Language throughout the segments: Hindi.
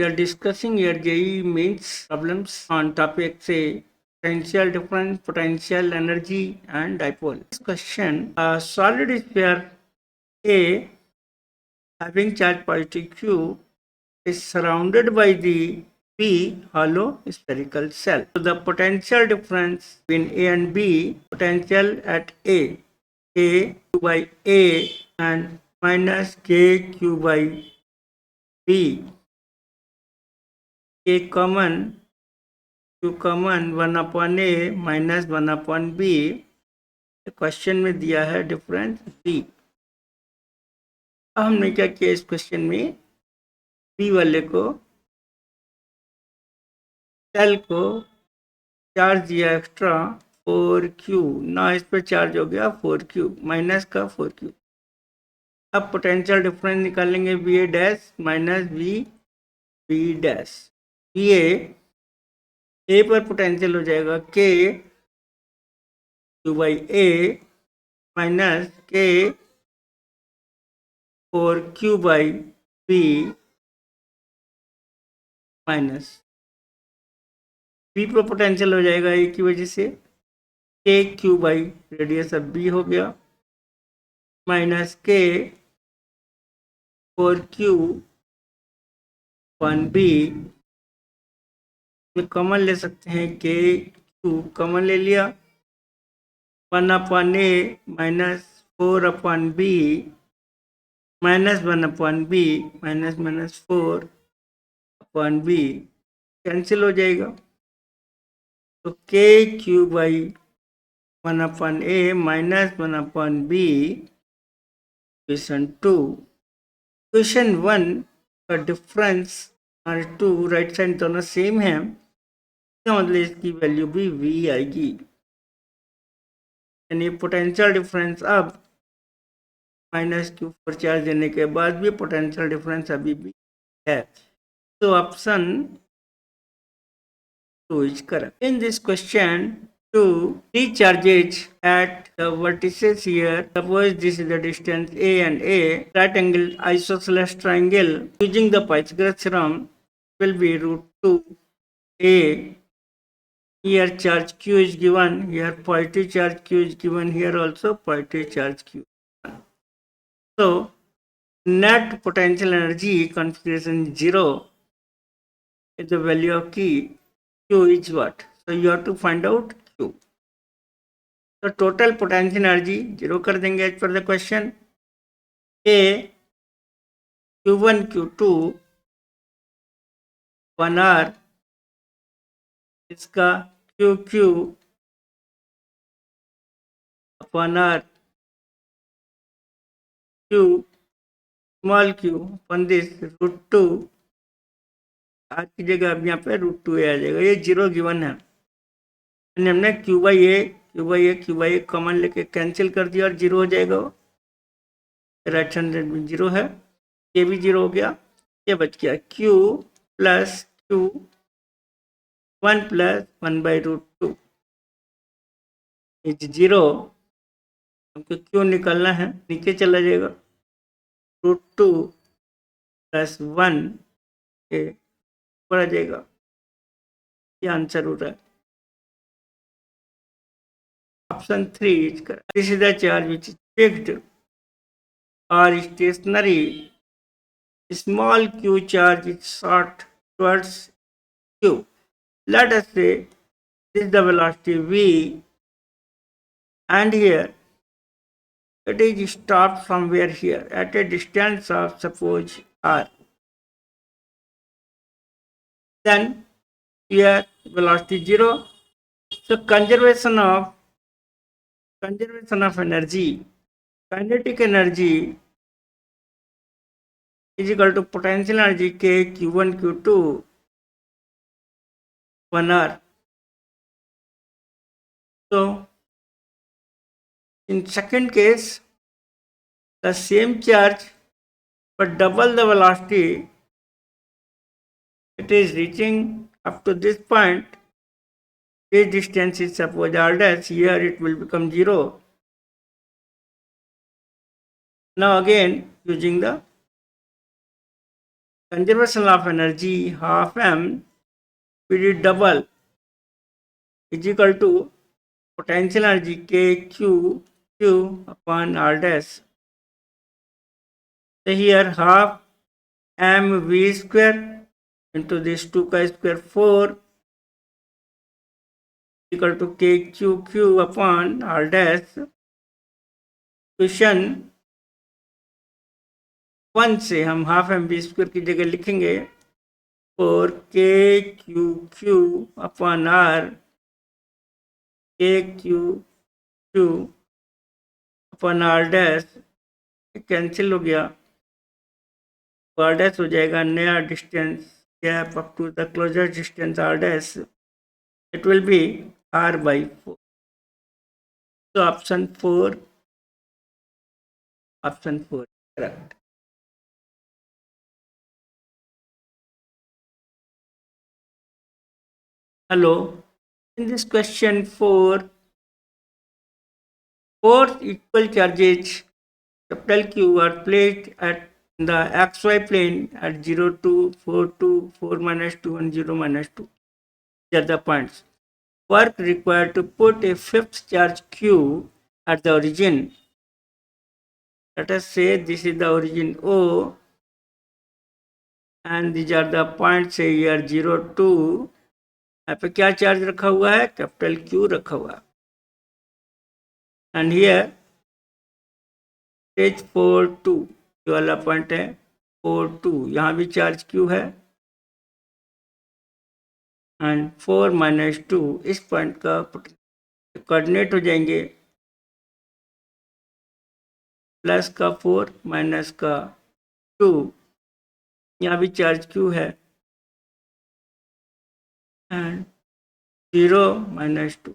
We are discussing here JEE mains problems on topic say potential difference, potential energy, and dipole. This question: a solid sphere A having charge positive Q is surrounded by the P hollow spherical shell. So the potential difference between A and B, potential at A, Q by A and minus KQ by B, K common, Q common 1/A minus 1/B। Question में दिया है डिफरेंस B। अब हमने क्या किया इस क्वेश्चन में, B वाले को सेल को चार्ज दिया एक्स्ट्रा 4Q, ना इस पर चार्ज हो गया 4Q माइनस का 4Q। अब पोटेंशियल डिफरेंस निकालेंगे BA dash minus B dash. BA A पर पोटेंशियल हो जाएगा K Q by A minus K 4Q by B minus B पर पोटेंशियल हो जाएगा A की वजह से KQ by रेडियस अब B हो गया माइनस K 4Q 1B में कॉमन ले सकते हैं, KQ कॉमन ले लिया 1/A minus 4/B minus 1/B minus minus 4/B cancel हो जाएगा। तो KQ by 1/A minus 1/B। Question 2, question 1 का डिफरेंस और 2 राइट साइड दोनों सेम है, मतलब इसकी वैल्यू भी V आएगी, यानी पोटेंशियल डिफरेंस अब माइनस Q पर चार्ज देने के बाद भी पोटेंशियल डिफरेंस अभी भी है। तो option 2 is correct. In this question, three charges at the vertices here. Suppose this is the distance A and A. Right angle isosceles triangle using the Pythagoras theorem will be root 2A. Here charge Q is given. Here positive charge Q is given. Here also positive charge Q. So net potential energy configuration 0 is the value of key. Q is what? So you have to find out Q. तो टोटल पोटेंशियल एनर्जी जीरो कर देंगे as per the question. A Q1 Q2 1R इसका QQ 1R Q small q upon this √2 आज की जगह अब यहाँ पे √2A आ जाएगा, ये जीरो गिवन है। हमने Q by A कॉमन लेके कैंसिल कर दिया और जीरो हो जाएगा, राइट हैंड में जीरो है, ये भी जीरो हो गया, ये बच गया Q plus Q 1 plus 1 by √2 is zero. हमको Q निकालना है, नीचे चला जाएगा √2 प्लस 1 के ऊपर आ जाएगा, ये आंसर हो रहा है option 3 is correct. This is the charge which is fixed or stationary. Small q charge is shot towards q. Let us say this is the velocity v and here it is stopped somewhere here at a distance of suppose r. Then here velocity 0. So conservation of energy, kinetic energy is equal to potential energy K Q1 Q2 1R. So in second case the same charge but double the velocity, it is reaching up to this point, this distance is suppose r dash, here it will become 0. Now again using the conservation of energy half m PD double is equal to potential energy Q upon R dash. So here half mv square into this 2 का square 4 equal to Q upon R dash. Question 1 से हम हाफ एम वी स्क्वायर की जगह लिखेंगे और Q upon R Q upon R dash cancel हो गया, R डैश हो जाएगा नया distance gap up to the closer distance R dash, it will be R by 4. So option 4 correct. Hello, in this question 4 equal charges capital Q are placed at the xy plane at 0, 2, 4, 2, 4 minus 2 and 0 minus 2. These are the points. Work required to put a fifth charge Q at the origin. Let us say this is the origin O and these are the points, say here 0, 2. यहाँ पे क्या चार्ज रखा हुआ है? कैपिटल Q रखा हुआ है. And here स्टेज 4, 2 ये वाला पॉइंट है 4, 2, यहाँ भी चार्ज Q है एंड 4 minus 2 इस पॉइंट का कोऑर्डिनेट हो जाएंगे प्लस का 4 माइनस का 2, यहाँ भी चार्ज Q है एंड 0 minus 2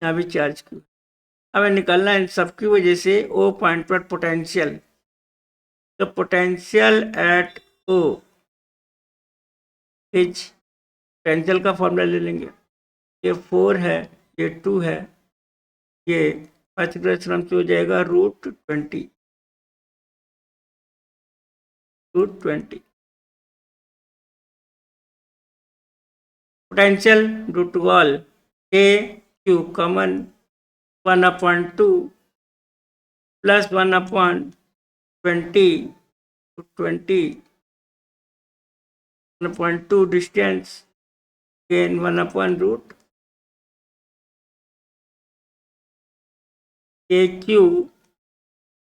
यहाँ भी चार्ज Q. हमें निकालना है इन सबकी वजह से O पॉइंट पर पोटेंशियल. तो potential at O is, potential का फॉर्मूला ले लेंगे, ये 4 है, ये 2 है, ये पार्टिकुलर से हो जाएगा √20. Potential due to all Q common 1/2 plus 1/20 1/2 distance again 1/√. Q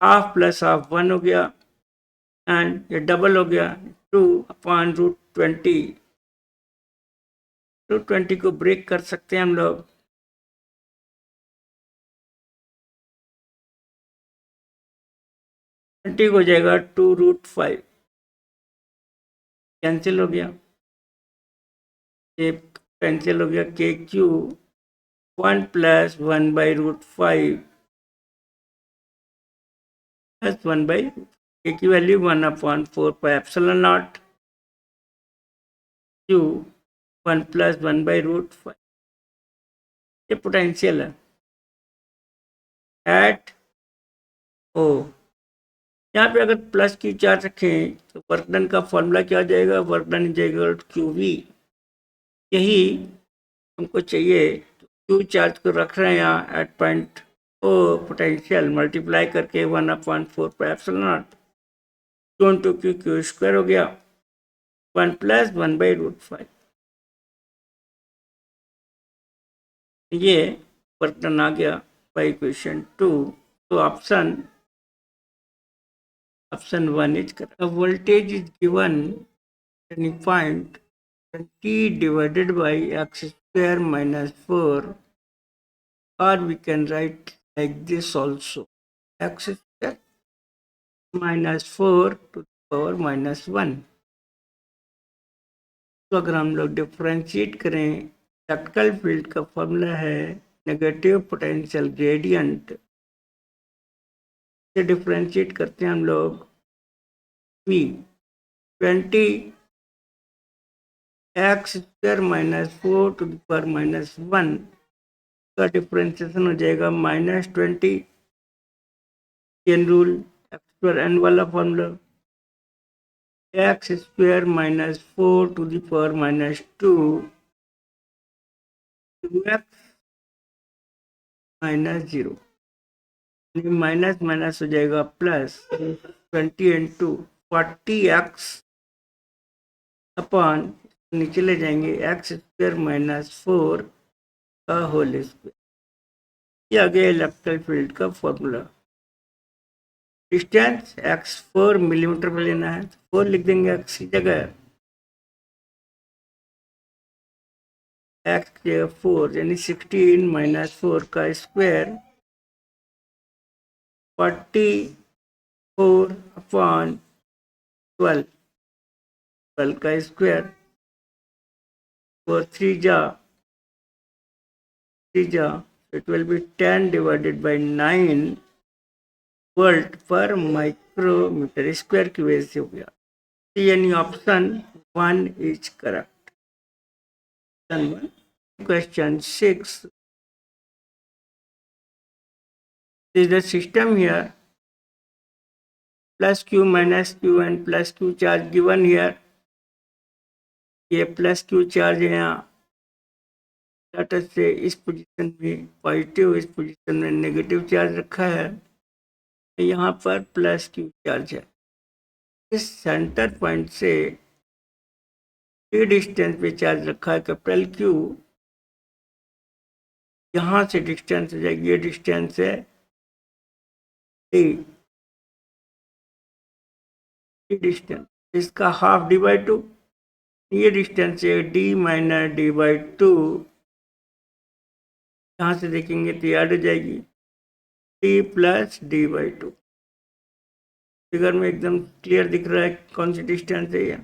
half plus half 1 हो गया एंड ये डबल हो गया 2/√20. √20 को ब्रेक कर सकते हैं हम लोग. हो जाएगा 2√5 कैंसिल हो गया, ये कैंसिल हो गया. Q 1 + 1/√5 प्लस 1/, की वैल्यू 1/4πε0 Q 1 + 1/√5. ये पोटेंशियल है एट O. यहाँ पे अगर प्लस Q चार्ज रखें तो वर्क डन का फॉर्मूला क्या आ जाएगा? Work done is equal to QV. यही हमको चाहिए. Q चार्ज को रख रहे हैं यहाँ at point O, potential multiply करके 1/4πε0 2 Q स्क्वायर हो गया 1 + 1/√5. ये वर्क डन आ गया बाई इक्वेशन 2. तो option 1 is correct. The voltage is given and you find T divided by x square minus 4, or we can write like this also, x square minus 4 to the power -1. तो अगर हम लोग डिफ्रेंशिएट करें, इलेक्ट्रिकल फील्ड का फॉर्मूला है नेगेटिव पोटेंशियल ग्रेडियंट. से डिफ्रेंशिएट करते हैं हम लोग P 20 x square minus 4 to the power -1 का डिफ्रेंशिएशन हो जाएगा -20 chain rule, X square N वाला formula, X square minus 4 to the power minus 2 X minus 0, minus minus हो जाएगा प्लस 20 इंटू 40x अपॉन, नीचे ले जाएंगे एक्स स्क्वायर माइनस 4 का होल स्क्वायर। ये आ गया इलेक्ट्रिक फील्ड का फॉर्मूला। डिस्टेंस x 4 मिलीमीटर पे लेना है, तो 4 लिख देंगे x की जगह, x की जगह 4 यानी 16 माइनस 4 का स्क्वायर 44 अपॉन 12 का स्क्वायर, और 3 जा it will be 10 divided by 9 volt पर माइक्रोमीटर स्क्वायर की वजह से हो गया। यानी option 1 is correct. Question 6 is the system here, plus q minus q and plus q charge given here। ये प्लस q चार्ज है यहाँ, डाटा से इस पोजीशन में पॉजिटिव, इस पोजीशन में नेगेटिव चार्ज रखा है, यहाँ पर प्लस q चार्ज है। इस सेंटर पॉइंट से ये डिस्टेंस पे चार्ज रखा है कैपिटल Q, यहाँ से डिस्टेंस हो जाएगी, ये डिस्टेंस है d, ये डिस्टेंस इसका हाफ डी बाई 2, ये डिस्टेंस है d माइनस डी बाई 2, यहाँ से देखेंगे तो याद हो जाएगी d plus D by 2। Figure में एकदम क्लियर दिख रहा है कौन सी डिस्टेंस है। ये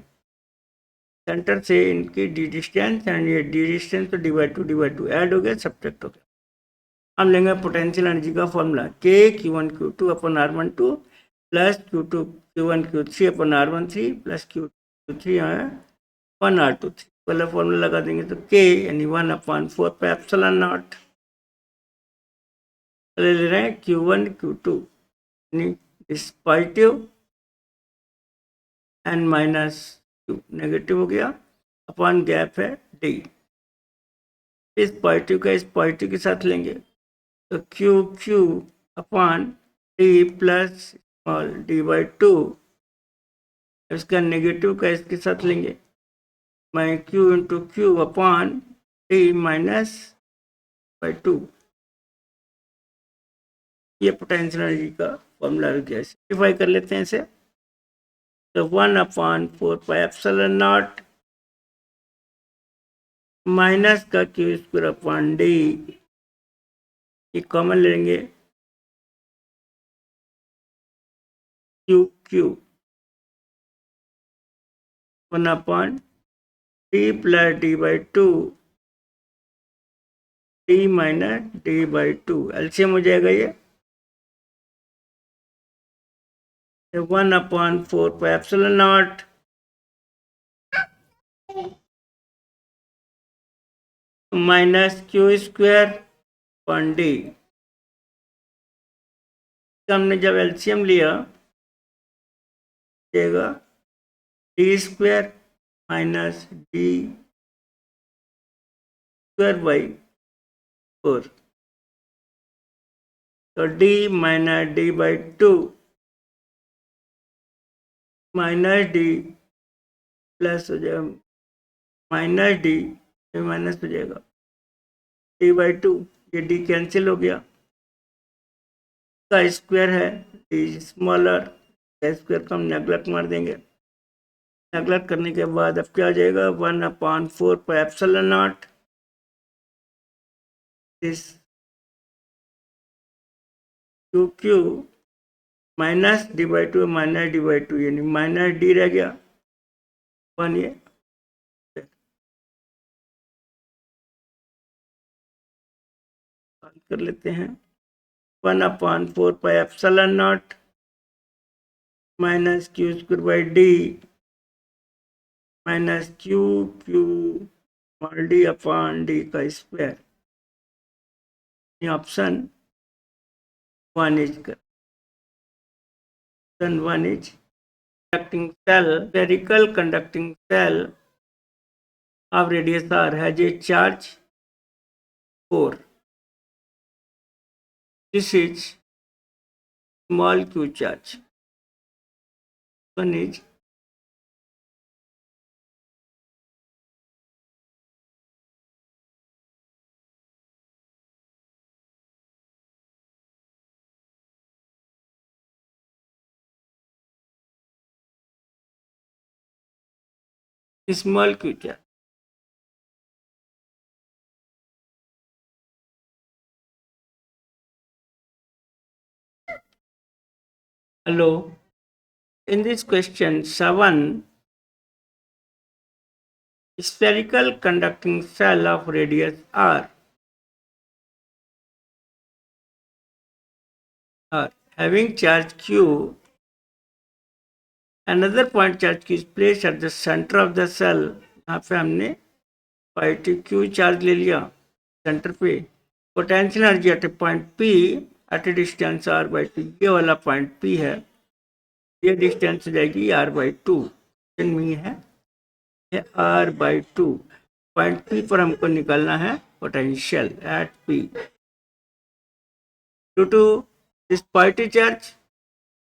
सेंटर से इनकी डी डिस्टेंस एंड ये डी डिस्टेंस, तो डी बाई 2 ऐड हो गया, सब्ट्रैक्ट हो गया। हम लेंगे पोटेंशियल एनर्जी का फॉर्मूला, के Q1 Q2 अपन R12 plus Q2 Q1 Q3 अपन R13 प्लस Q3 1 R23 वाला फॉर्मूला लगा देंगे, तो के यानी 1/4 पे एप्सिलॉन नॉट ले रहे हैं Q1 Q2 यानी इस positive and minus Q negative हो गया, अपॉन गैप है D, इस पॉजिटिव का इस पॉजिटिव के साथ लेंगे तो Q upon D plus small d by 2, इसका नेगेटिव का इसके साथ लेंगे, मैं Q into Q upon D minus by 2। ये पोटेंशियल एनर्जी का फॉर्मूला हो गया। सिंप्लीफाई कर लेते हैं इसे, तो 1/4 पाई एप्सिलॉन नॉट माइनस का Q स्क्वायर अपॉन D, ये कॉमन लेंगे, Q 1/D plus D by 2, D minus D by 2, LCM हो जाएगा ये 1/4 pi epsilon not minus Q square upon D। हमने जब एलसीएम लिया देगा D square minus D square by 4, तो D minus D by 2 minus D plus हो जाएगा, माइनस D माइनस हो जाएगा D बाई 2, ये D कैंसिल हो गया, का स्क्वायर है D स्मॉलर, का स्क्वायर का हम नेगलेक्ट मार देंगे, नेगलेक्ट करने के बाद अब क्या आ जाएगा 1/4 pi epsilon not this Q minus D by 2 minus D by 2 यानी माइनस D रह गया 1, ये कर लेते हैं 1/4 pi epsilon not minus Q square by D minus Q small d upon D का स्क्वायर, ये ऑप्शन 1 इज कर। then one is conducting cell, spherical conducting cell of radius r has a charge 4. This is small q charge. One is small q charge. Hello. In this question 7, spherical conducting cell of radius r having charge q, another point charge q is placed at the center of the cell. यहाँ पे हमने पॉजिटिव q चार्ज ले लिया सेंटर पे. Potential energy at a point p at a distance r by 2, ये वाला पॉइंट p है, ये डिस्टेंस हो जाएगी r by 2. में है r by 2. पॉइंट p पर हमको निकालना है potential at p. Due to this positive charge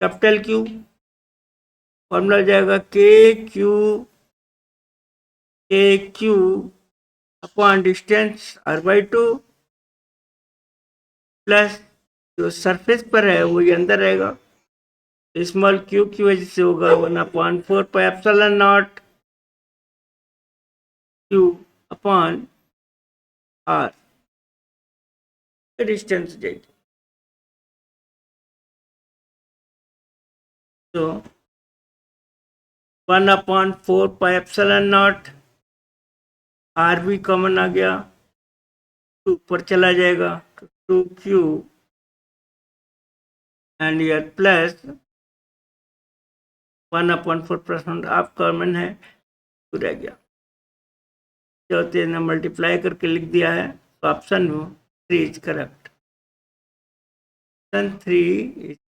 capital Q, formula हो जाएगा K Q upon distance r by 2 plus जो सरफेस पर है वो ये अंदर रहेगा, स्मॉल क्यू की वजह से होगा 1/4 pi epsilon not Q upon r. Distance जाएगी. तो 1/4 पाई एप्सिलॉन नॉट, r भी कॉमन आ गया, 2 ऊपर चला जाएगा, 2q एंड यर प्लस 1/4% आप कॉमन है, तो रह गया. चौथे ने मल्टीप्लाई करके लिख दिया है, तो option 3 is correct. Option 3 is